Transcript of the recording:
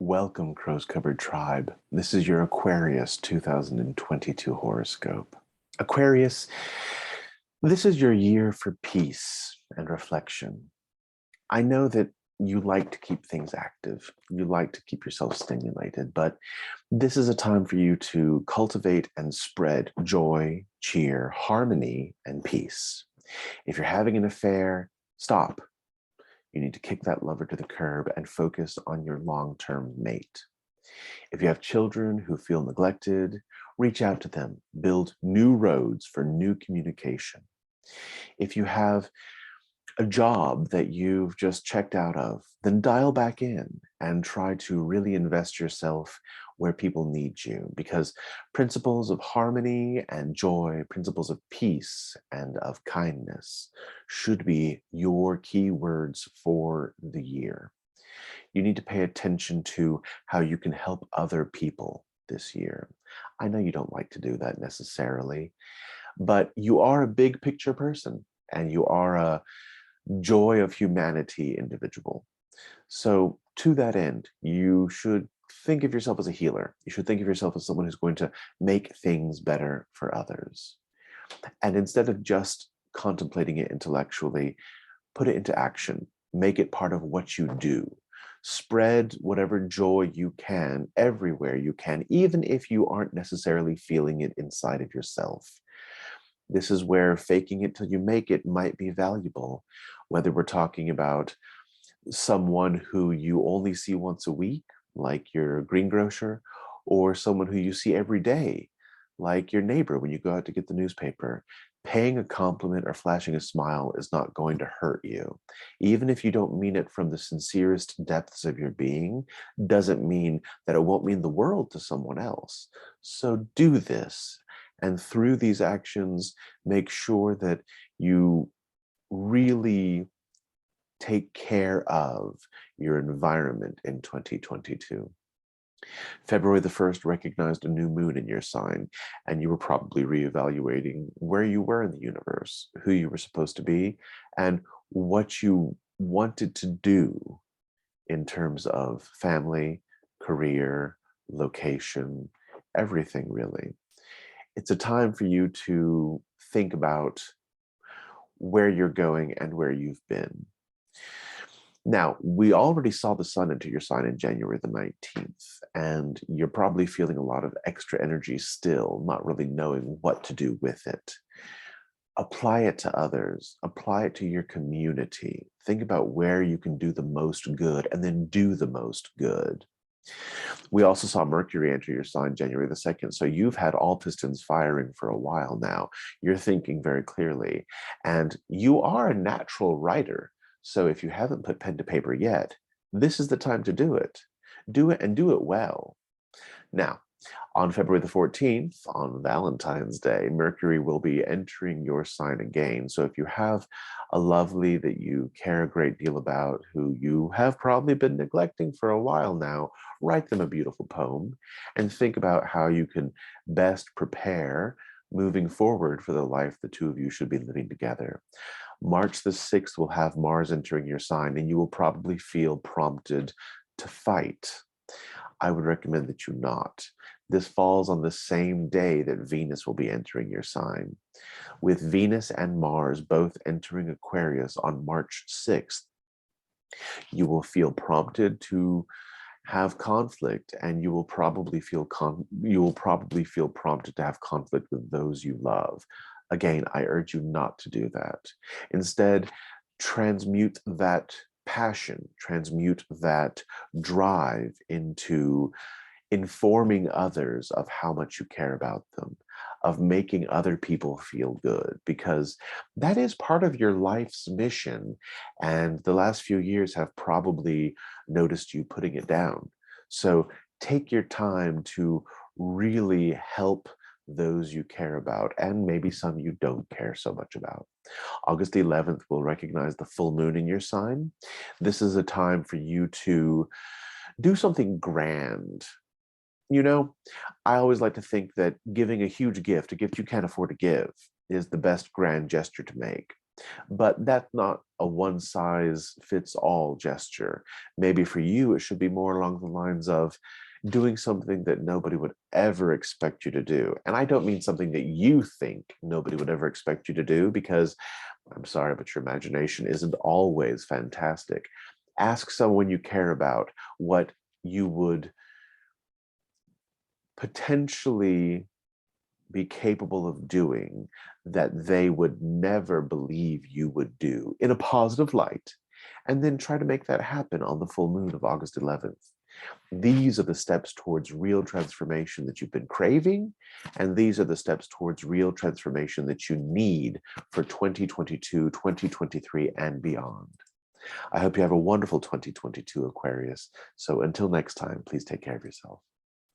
Welcome, Crow's Covered Tribe. This is your Aquarius 2022 horoscope. Aquarius, this is your year for peace and reflection. I know that you like to keep things active, you like to keep yourself stimulated, but this is a time for you to cultivate and spread joy, cheer, harmony, and peace. If you're having an affair, stop. You need to kick that lover to the curb and focus on your long-term mate. If you have children who feel neglected, reach out to them, build new roads for new communication. If you have a job that you've just checked out of, then dial back in and try to really invest yourself where people need you, because principles of harmony and joy, principles of peace and of kindness should be your key words for the year. You need to pay attention to how you can help other people this year. I know you don't like to do that necessarily, but you are a big picture person and you are a joy of humanity individual. So to that end, you should think of yourself as a healer. You should think of yourself as someone who's going to make things better for others. And instead of just contemplating it intellectually, put it into action. Make it part of what you do. Spread whatever joy you can everywhere you can, even if you aren't necessarily feeling it inside of yourself. This is where faking it till you make it might be valuable, whether we're talking about someone who you only see once a week, like your greengrocer, or someone who you see every day, like your neighbor when you go out to get the newspaper. Paying a compliment or flashing a smile is not going to hurt you. Even if you don't mean it from the sincerest depths of your being, doesn't mean that it won't mean the world to someone else. So do this. And through these actions, make sure that you really take care of your environment in 2022. February the 1st recognized a new moon in your sign, and you were probably reevaluating where you were in the universe, who you were supposed to be, and what you wanted to do in terms of family, career, location, everything really. It's a time for you to think about where you're going and where you've been. Now, we already saw the sun enter your sign in January the 19th, and you're probably feeling a lot of extra energy still, not really knowing what to do with it. Apply it to others, apply it to your community. Think about where you can do the most good and then do the most good. We also saw Mercury enter your sign January the 2nd. So you've had all pistons firing for a while now. You're thinking very clearly, and you are a natural writer. So if you haven't put pen to paper yet, this is the time to do it. Do it and do it well. Now, on February the 14th, on Valentine's Day, Mercury will be entering your sign again. So if you have a lovely that you care a great deal about, who you have probably been neglecting for a while now, write them a beautiful poem and think about how you can best prepare moving forward for the life the two of you should be living together. March the 6th will have Mars entering your sign, and you will probably feel prompted to fight. I would recommend that you not. This falls on the same day that Venus will be entering your sign. With Venus and Mars both entering Aquarius on March 6th, you will feel prompted to have conflict, and you will probably feel prompted to have conflict with those you love. Again, I urge you not to do that. Instead, transmute that passion, transmute that drive into informing others of how much you care about them, of making other people feel good, because that is part of your life's mission. And the last few years have probably noticed you putting it down. So take your time to really help those you care about, and maybe some you don't care so much about. August 11th will recognize the full moon in your sign. This is a time for you to do something grand. You know, I always like to think that giving a huge gift, a gift you can't afford to give, is the best grand gesture to make. But that's not a one size fits all gesture. Maybe for you, it should be more along the lines of doing something that nobody would ever expect you to do. And I don't mean something that you think nobody would ever expect you to do, because I'm sorry, but your imagination isn't always fantastic. Ask someone you care about what you would potentially be capable of doing that they would never believe you would do in a positive light, and then try to make that happen on the full moon of August 11th. These are the steps towards real transformation that you've been craving, and these are the steps towards real transformation that you need for 2022, 2023, and beyond. I hope you have a wonderful 2022, Aquarius. So until next time, please take care of yourself.